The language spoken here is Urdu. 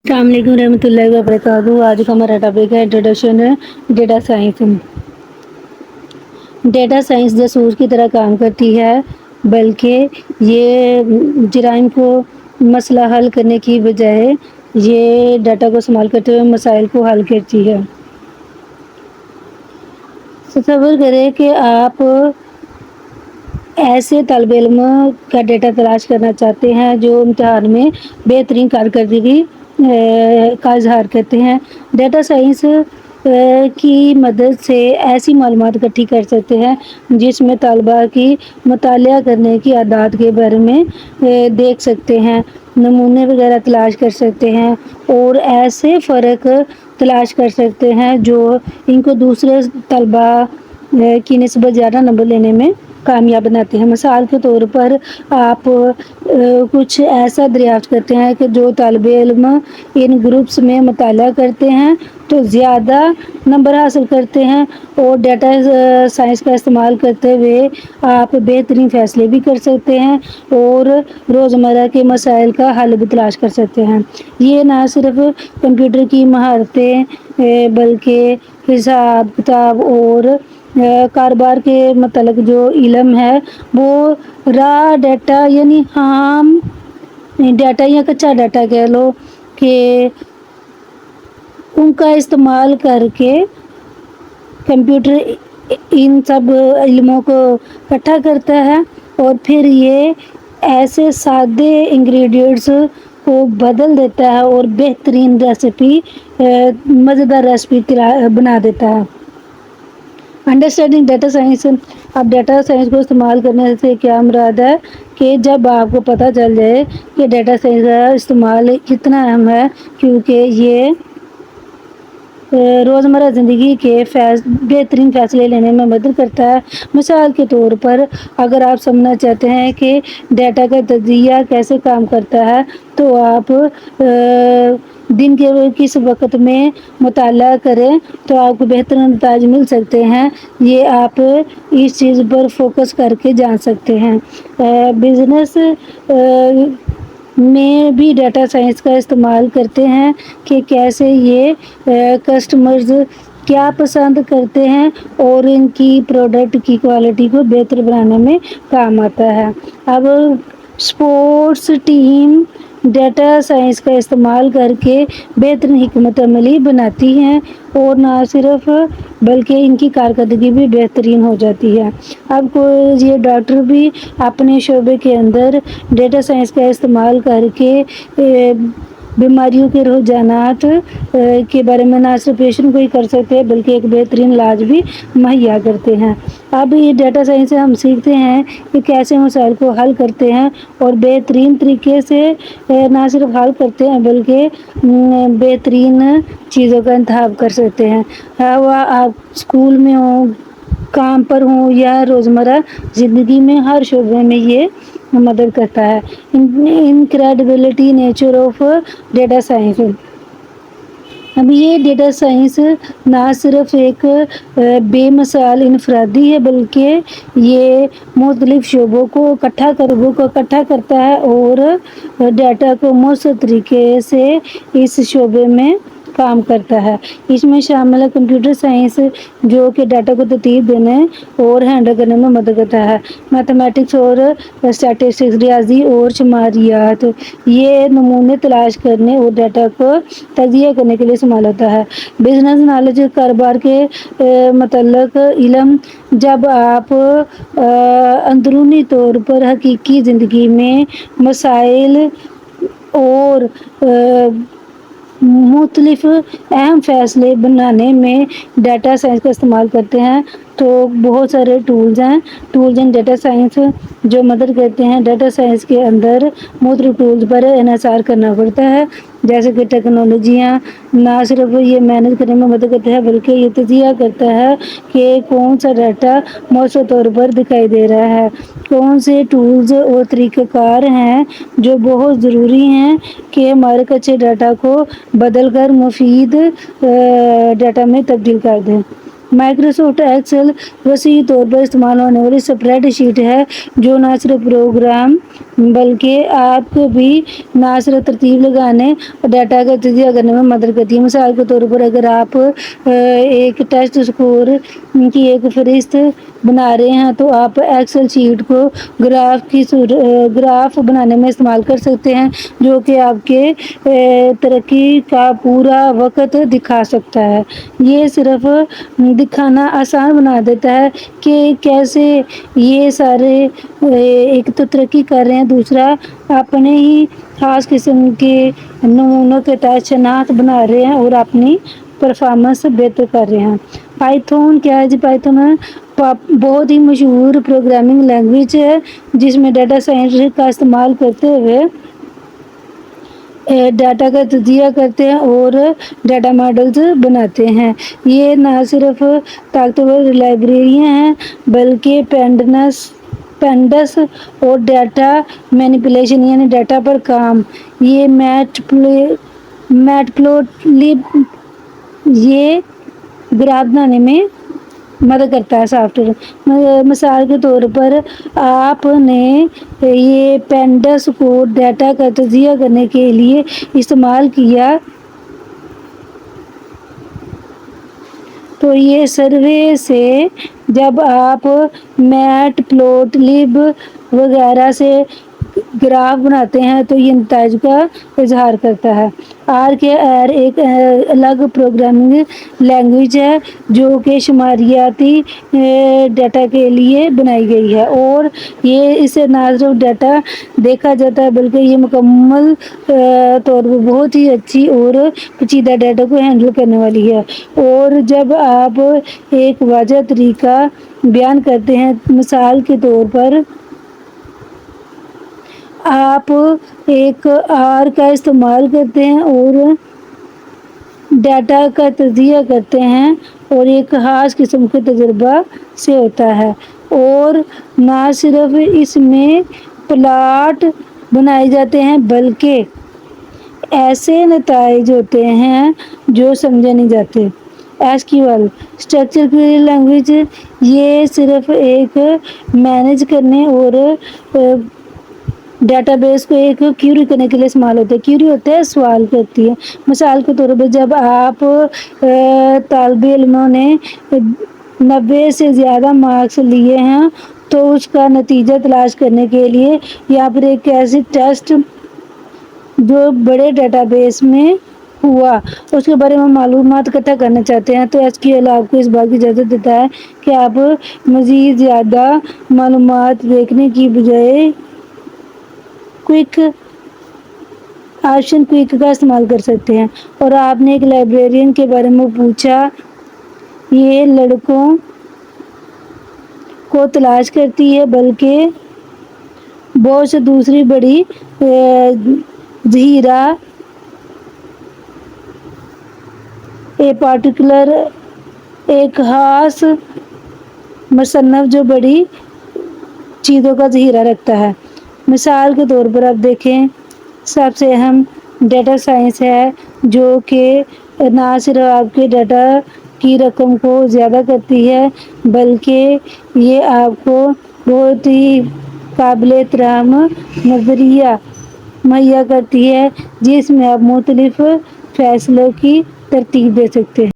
السلام علیکم رحمۃ اللہ وبرکاتہ۔ آج کا ہمارا ٹاپک ہے introduction data science. Data science جاسوس کی طرح کام کرتی ہے، بلکہ یہ جرائم کو مسئلہ حل کرنے کی بجائے یہ ڈیٹا کو استعمال کرتے ہوئے مسائل کو حل کرتی ہے۔ تصور کریں کہ آپ ایسے طالب علم کا ڈیٹا تلاش کرنا چاہتے ہیں جو امتحان میں بہترین کارکردگی کا اظہار کرتے ہیں۔ ڈیٹا سائنس کی مدد سے ایسی معلومات اکٹھی کر سکتے ہیں جس میں طلباء کی مطالعہ کرنے کی عادات کے بارے میں دیکھ سکتے ہیں، نمونے وغیرہ تلاش کر سکتے ہیں اور ایسے فرق تلاش کر سکتے ہیں جو ان کو دوسرے طلباء کی نسبت زیادہ نمبر لینے میں کامیاب بناتے ہیں۔ مثال کے طور پر آپ کچھ ایسا دریافت کرتے ہیں کہ جو طالب علم ان گروپس میں مطالعہ کرتے ہیں تو زیادہ نمبر حاصل کرتے ہیں، اور ڈیٹا سائنس کا استعمال کرتے ہوئے آپ بہترین فیصلے بھی کر سکتے ہیں اور روزمرہ کے مسائل کا حل بھی تلاش کر سکتے ہیں۔ یہ نہ صرف کمپیوٹر کی مہارتیں بلکہ حساب کتاب اور کاروبار کے متعلق جو علم ہے وہ را ڈیٹا یعنی خام ڈیٹا یا کچا ڈیٹا کہہ لو کہ ان کا استعمال کر کے کمپیوٹر ان سب علموں کو اکٹھا کرتا ہے اور پھر یہ ایسے سادے انگریڈینٹس کو بدل دیتا ہے اور بہترین ریسیپی مزیدار ریسیپی بنا دیتا ہے۔ Understanding data science. اب ڈیٹا سائنس کو استعمال کرنے سے کیا مراد ہے کہ جب آپ کو پتہ چل جائے کہ ڈیٹا سائنس کا استعمال کتنا اہم ہے، کیونکہ یہ روزمرہ زندگی کے بہترین فیصلے لینے میں مدد کرتا ہے۔ مثال کے طور پر اگر آپ سمجھنا چاہتے ہیں کہ ڈیٹا کا تجزیہ کیسے کام کرتا ہے تو آپ دن کے کس وقت میں مطالعہ کریں تو آپ کو بہتر نتائج مل سکتے ہیں، یہ آپ اس چیز پر فوکس کر کے جان سکتے ہیں۔ بزنس میں بھی ڈیٹا سائنس کا استعمال کرتے ہیں کہ کیسے یہ کسٹمرز کیا پسند کرتے ہیں اور ان کی پروڈکٹ کی کوالٹی کو بہتر بنانے میں کام آتا ہے۔ اب اسپورٹس ٹیم ڈیٹا سائنس کا استعمال کر کے بہترین حکمت عملی بناتی ہیں اور نہ صرف بلکہ ان کی کارکردگی بھی بہترین ہو جاتی ہے۔ اب یہ ڈاکٹر بھی اپنے شعبے کے اندر ڈیٹا سائنس کا استعمال کر کے بیماریوں کے رجحانات کے بارے میں نہ صرف پیشنٹ کو ہی کر سکتے ہیں بلکہ ایک بہترین علاج بھی مہیا کرتے ہیں۔ اب یہ ڈیٹا سائنس سے ہم سیکھتے ہیں کہ کیسے مسائل کو حل کرتے ہیں اور بہترین طریقے سے نہ صرف حل کرتے ہیں بلکہ بہترین چیزوں کا انتخاب کر سکتے ہیں۔ وہ آپ اسکول میں ہوں، کام پر ہوں یا روزمرہ زندگی میں، ہر شعبے میں یہ مدد کرتا ہے۔ انکریڈیبلٹی نیچر آف ڈیٹا سائنس۔ اب یہ ڈیٹا سائنس نہ صرف ایک بے مثال انفرادی ہے بلکہ یہ مختلف شعبوں کو اکٹھا کرتا ہے اور ڈیٹا کو مؤثر طریقے سے اس شعبے میں کام کرتا ہے۔ اس میں شامل ہے کمپیوٹر سائنس جو کہ ڈیٹا کو ترتیب دینے اور ہینڈل کرنے میں مدد کرتا ہے۔ میتھمیٹکس اور اسٹیٹسٹکس ریاضی اور شماریات یہ نمونے تلاش کرنے اور ڈیٹا کو تجزیہ کرنے کے لیے استعمال ہوتا ہے۔ بزنس نالج کاروبار کے متعلق علم جب آپ اندرونی طور پر حقیقی زندگی میں مسائل اور مختلف اہم فیصلے بنانے میں ڈیٹا سائنس کا استعمال کرتے ہیں تو بہت سارے ٹولز ہیں ڈیٹا سائنس جو مدد کرتے ہیں۔ ڈیٹا سائنس کے اندر مختلف ٹولز پر انحصار کرنا پڑتا ہے، جیسے کہ ٹیکنالوجیاں نہ صرف یہ مینج کرنے میں مدد کرتا ہے بلکہ یہ تجزیہ کرتا ہے کہ کون سا ڈیٹا مؤثر طور پر دکھائی دے رہا ہے، کون سے ٹولز اور طریقہ کار ہیں جو بہت ضروری ہیں کہ ہمارے کچے ڈیٹا کو بدل کر مفید ڈیٹا میں تبدیل کر دیں۔ مائکروسافٹ ایکسل وسیع طور پر استعمال ہونے والی اسپریڈ شیٹ ہے جو نہ صرف پروگرام بلکہ آپ کو بھی نہ صرف ترتیب لگانے اور ڈیٹا کا تجزیہ کرنے میں مدد کرتی ہے۔ مثال کے طور پر اگر آپ ایک ٹیسٹ اسکور کی ایک فہرست بنا رہے ہیں تو آپ ایکسل شیٹ کو گراف بنانے میں استعمال کر سکتے ہیں جو کہ آپ کے ترقی کا پورا وقت دکھا سکتا ہے۔ یہ صرف دکھانا آسان بنا دیتا ہے کہ کیسے یہ سارے ایک تو ترقی کر رہے ہیں، دوسرا اپنے ہی خاص قسم کے نمونوں کے تحت شناخت بنا رہے ہیں اور اپنی پرفارمنس بہتر کر رہے ہیں۔ پائتھون کیا ہے جی؟ پائتھون بہت ہی مشہور پروگرامنگ لینگویج ہے جس میں ڈیٹا سائنس کا استعمال کرتے ہوئے ڈیٹا کا تجزیہ کرتے ہیں اور ڈیٹا ماڈلز بناتے ہیں۔ یہ نہ صرف طاقتور لائبریریاں ہیں بلکہ پینڈس اور ڈیٹا مینیپولیشن یعنی ڈیٹا پر کام، یہ میٹپلوٹلب یہ گراف بنانے میں مدد کرتا ہے سافٹ ویئر۔ مثال کے طور پر آپ نے یہ پینڈس کو ڈیٹا کا تجزیہ کرنے کے لیے استعمال کیا تو یہ سروے سے جب آپ میٹ پلوٹلب وغیرہ سے گراف بناتے ہیں تو یہ نتائج کا اظہار کرتا ہے۔ آر ایک الگ پروگرامنگ لینگویج ہے جو کہ شماریاتی ڈیٹا کے لیے بنائی گئی ہے اور یہ اسے نہ صرف ڈیٹا دیکھا جاتا ہے بلکہ یہ مکمل طور پر بہت ہی اچھی اور پیچیدہ ڈیٹا کو ہینڈل کرنے والی ہے۔ اور جب آپ ایک واضح طریقہ بیان کرتے ہیں، مثال کے طور پر آپ ایک آر کا استعمال کرتے ہیں اور ڈیٹا کا تجزیہ کرتے ہیں اور ایک خاص قسم کے تجربہ سے ہوتا ہے اور نہ صرف اس میں پلاٹ بنائے جاتے ہیں بلکہ ایسے نتائج ہوتے ہیں جو سمجھے نہیں جاتے۔ ایس کیو ایل اسٹرکچر کی لینگویج، یہ صرف ایک مینیج کرنے اور ڈیٹا بیس کو ایک کیوری کرنے کے لیے استعمال ہوتا ہے۔ کیوری ہوتا ہے سوال کرتی ہے۔ مثال کے طور پر جب آپ طالب علموں نے 90 سے زیادہ مارکس لیے ہیں تو اس کا نتیجہ تلاش کرنے کے لیے یا پھر ایک ایسی ٹیسٹ جو بڑے ڈیٹا بیس میں ہوا اس کے بارے میں معلومات اکٹھا کرنا چاہتے ہیں تو ایس کیو ایل آپ کو اس بات کی اجازت دیتا ہے کہ آپ مزید زیادہ معلومات دیکھنے کی بجائے کوئک کا استعمال کر سکتے ہیں۔ اور آپ نے ایک لائبریرین کے بارے میں پوچھا، یہ لڑکوں کو تلاش کرتی ہے بلکہ بہت سے دوسری بڑی ذخیرہ پارٹیکولر ایک خاص مصنف جو بڑی چیزوں کا ذخیرہ رکھتا ہے۔ مثال کے طور پر آپ دیکھیں، سب سے اہم ڈیٹا سائنس ہے جو کہ نہ صرف آپ کے ڈیٹا کی رقم کو زیادہ کرتی ہے بلکہ یہ آپ کو بہت ہی قابل احترام نظریہ مہیا کرتی ہے جس میں آپ مختلف فیصلوں کی ترتیب دے سکتے ہیں۔